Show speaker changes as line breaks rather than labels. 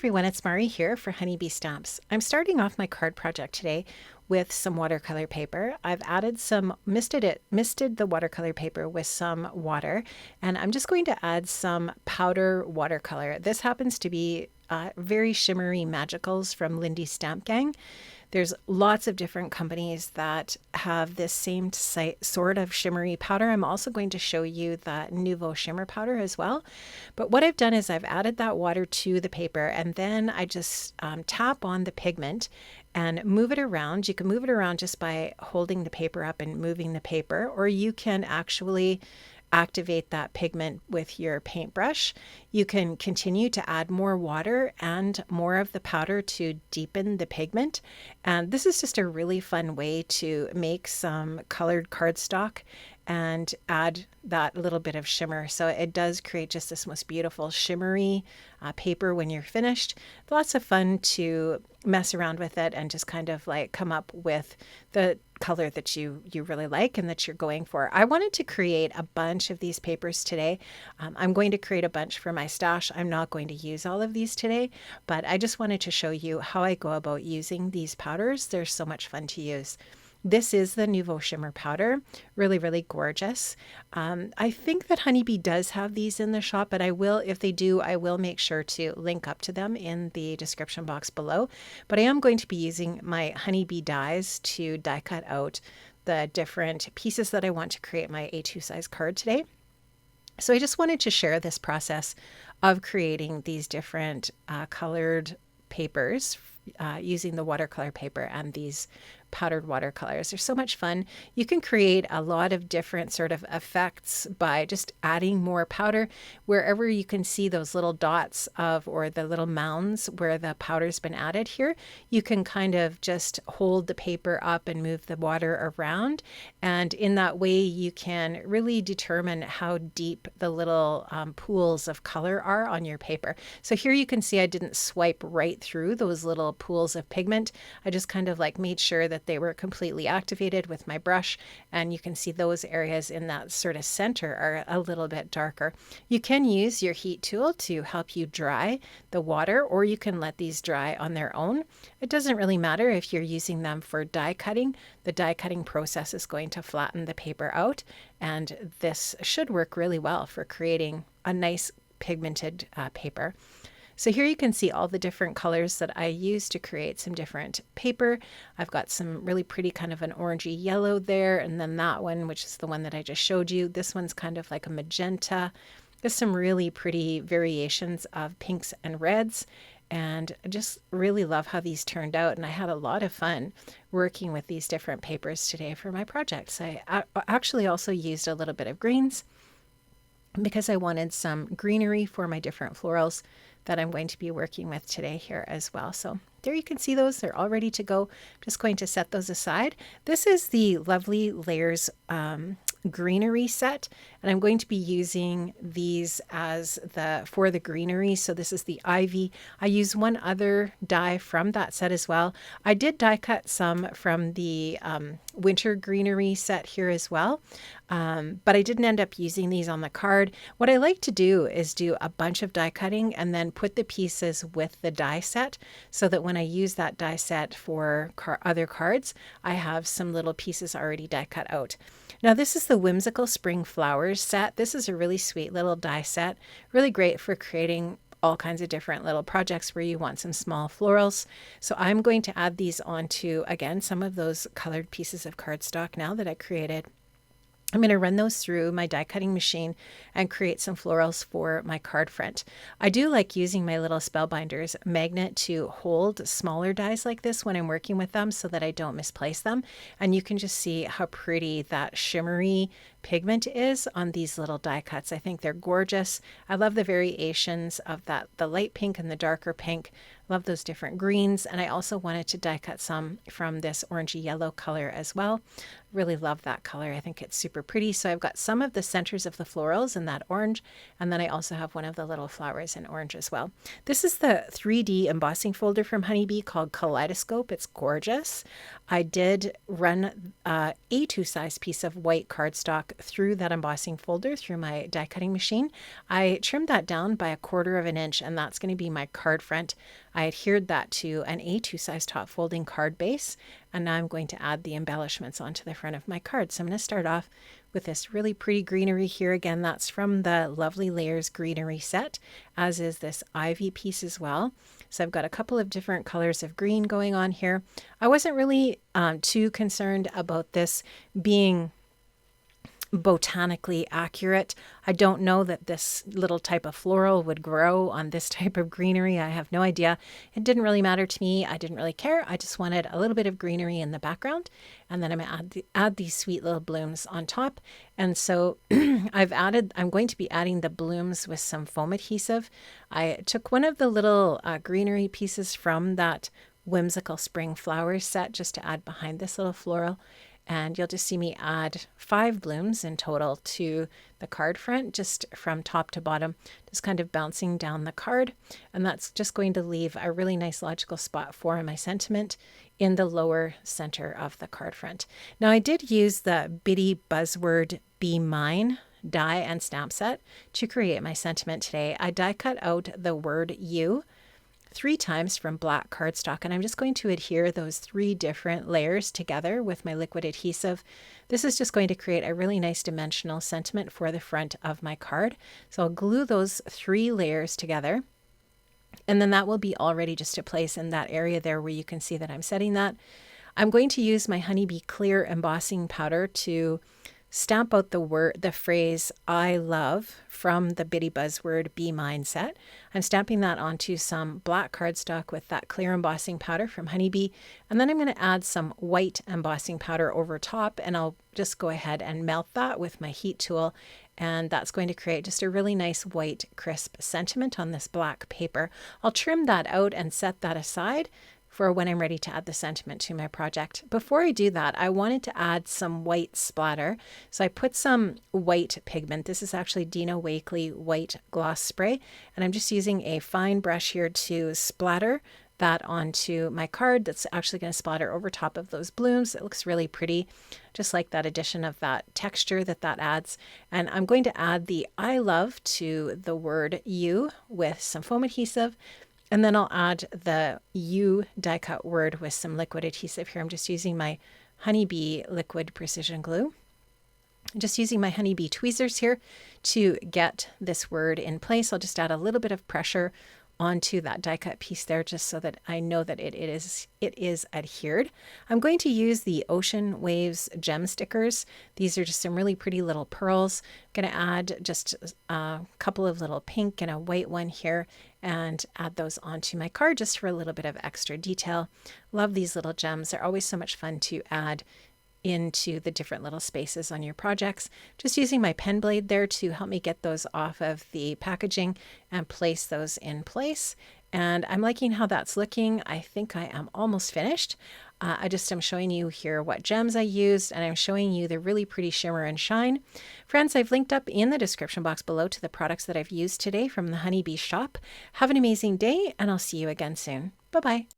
everyone, it's Mari here for Honeybee Stamps. I'm starting off my card project today with some watercolor paper. I've added some, misted the watercolor paper with some water, and I'm just going to add some powder watercolor. This happens to be very shimmery magicals from Lindy's Stamp Gang. There's lots of different companies that have this same sort of shimmery powder. I'm also going to show you the Nouveau Shimmer powder as well. But what I've done is I've added that water to the paper, and then I just tap on the pigment and move it around. You can move it around just by holding the paper up and moving the paper, or you can actually activate that pigment with your paintbrush. You can continue to add more water and more of the powder to deepen the pigment. And this is just a really fun way to make some colored cardstock and add that little bit of shimmer. So it does create just this most beautiful shimmery paper when you're finished. Lots of fun to mess around with it and just kind of like come up with the color that you really like and that you're going for. I wanted to create a bunch of these papers today. I'm going to create a bunch for my stash. I'm not going to use all of these today, but I just wanted to show you how I go about using these powders. They're so much fun to use. This is the Nouveau Shimmer powder. Really, really gorgeous. I think that Honeybee does have these in the shop, but I will, if they do, I will make sure to link up to them in the description box below. But I am going to be using my Honeybee dies to die cut out the different pieces that I want to create my A2 size card today. So I just wanted to share this process of creating these different colored papers using the watercolor paper and these powdered watercolors. They're so much fun. You can create a lot of different sort of effects by just adding more powder wherever you can see those little dots of, or the little mounds where the powder's been added here. You can kind of just hold the paper up and move the water around. And in that way, you can really determine how deep the little pools of color are on your paper. So here you can see I didn't swipe right through those little pools of pigment. I just kind of like made sure that they were completely activated with my brush, and you can see those areas in that sort of center are a little bit darker. You can use your heat tool to help you dry the water, or you can let these dry on their own. It doesn't really matter if you're using them for die cutting. The die cutting process is going to flatten the paper out, and this should work really well for creating a nice pigmented paper. So here you can see all the different colors that I use to create some different paper. I've got some really pretty kind of an orangey yellow there, and then that one, which is the one that I just showed you. This one's kind of like a magenta. There's some really pretty variations of pinks and reds, and I just really love how these turned out, and I had a lot of fun working with these different papers today for my projects. I actually also used a little bit of greens because I wanted some greenery for my different florals that I'm going to be working with today here as well. So there you can see those. They're all ready to go. Just going to set those aside. This is the Lovely Layers greenery set, and I'm going to be using these as for the greenery. So this is the Ivy. I use one other die from that set as well. I did die cut some from the winter greenery set here as well, but I didn't end up using these on the card. What I like to do is do a bunch of die cutting and then put the pieces with the die set, so that when I use that die set for other cards, I have some little pieces already die cut out. Now this is the Whimsical Spring Flowers set. This is a really sweet little die set, really great for creating all kinds of different little projects where you want some small florals. So I'm going to add these onto, again, some of those colored pieces of cardstock now that I created. I'm going to run those through my die cutting machine and create some florals for my card front. I do like using my little Spellbinders magnet to hold smaller dies like this when I'm working with them so that I don't misplace them. And you can just see how pretty that shimmery pigment is on these little die cuts. I think they're gorgeous. I love the variations of that, the light pink and the darker pink. Love those different greens. And I also wanted to die cut some from this orangey yellow color as well. Really love that color. I think it's super pretty. So I've got some of the centers of the florals in that orange, and then I also have one of the little flowers in orange as well. This is the 3D embossing folder from Honeybee called Kaleidoscope. It's gorgeous. I did run a A2 size piece of white cardstock through that embossing folder through my die cutting machine. I trimmed that down by 1/4 of an inch, and that's going to be my card front. I adhered that to an A2 size top folding card base, and now I'm going to add the embellishments onto the front of my card. So I'm going to start off with this really pretty greenery here. Again, that's from the Lovely Layers greenery set, as is this ivy piece as well. So I've got a couple of different colors of green going on here. I wasn't really too concerned about this being botanically accurate. I don't know that this little type of floral would grow on this type of greenery. I have no idea. It didn't really matter to me. I didn't really care. I just wanted a little bit of greenery in the background. And then I'm going to add these sweet little blooms on top. And so I'm going to be adding the blooms with some foam adhesive. I took one of the little greenery pieces from that Whimsical Spring Flowers set just to add behind this little floral. And you'll just see me add 5 blooms in total to the card front, just from top to bottom, just kind of bouncing down the card. And that's just going to leave a really nice logical spot for my sentiment in the lower center of the card front. Now I did use the Bitty Buzzword Be Mine die and stamp set to create my sentiment today. I die cut out the word you 3 times from black cardstock, and I'm just going to adhere those 3 different layers together with my liquid adhesive. This is just going to create a really nice dimensional sentiment for the front of my card. So I'll glue those 3 layers together, and then that will be all ready just to place in that area there where you can see that I'm setting that. I'm going to use my Honeybee clear embossing powder to stamp out the phrase I love from the Bitty Buzzword Be Mine set. I'm stamping that onto some black cardstock with that clear embossing powder from Honeybee, and then I'm going to add some white embossing powder over top, and I'll just go ahead and melt that with my heat tool, and that's going to create just a really nice white crisp sentiment on this black paper. I'll trim that out and set that aside for when I'm ready to add the sentiment to my project. Before I do that, I wanted to add some white splatter. So I put some white pigment. This is actually Dina Wakley white gloss spray. And I'm just using a fine brush here to splatter that onto my card. That's actually going to splatter over top of those blooms. It looks really pretty, just like that addition of that texture that adds. And I'm going to add the I love to the word you with some foam adhesive. And then I'll add the U die cut word with some liquid adhesive here. I'm just using my Honeybee liquid precision glue. I'm just using my Honeybee tweezers here to get this word in place. I'll just add a little bit of pressure onto that die cut piece there, just so that I know that it is adhered. I'm going to use the Ocean Waves gem stickers. These are just some really pretty little pearls. I'm going to add just a couple of little pink and a white one here and add those onto my card just for a little bit of extra detail. Love these little gems. They're always so much fun to add into the different little spaces on your projects. Just using my pen blade there to help me get those off of the packaging and place those in place. And I'm liking how that's looking. I think I am almost finished. I just am showing you here what gems I used, and I'm showing you the really pretty shimmer and shine. Friends, I've linked up in the description box below to the products that I've used today from the Honeybee shop. Have an amazing day, and I'll see you again soon. Bye-bye.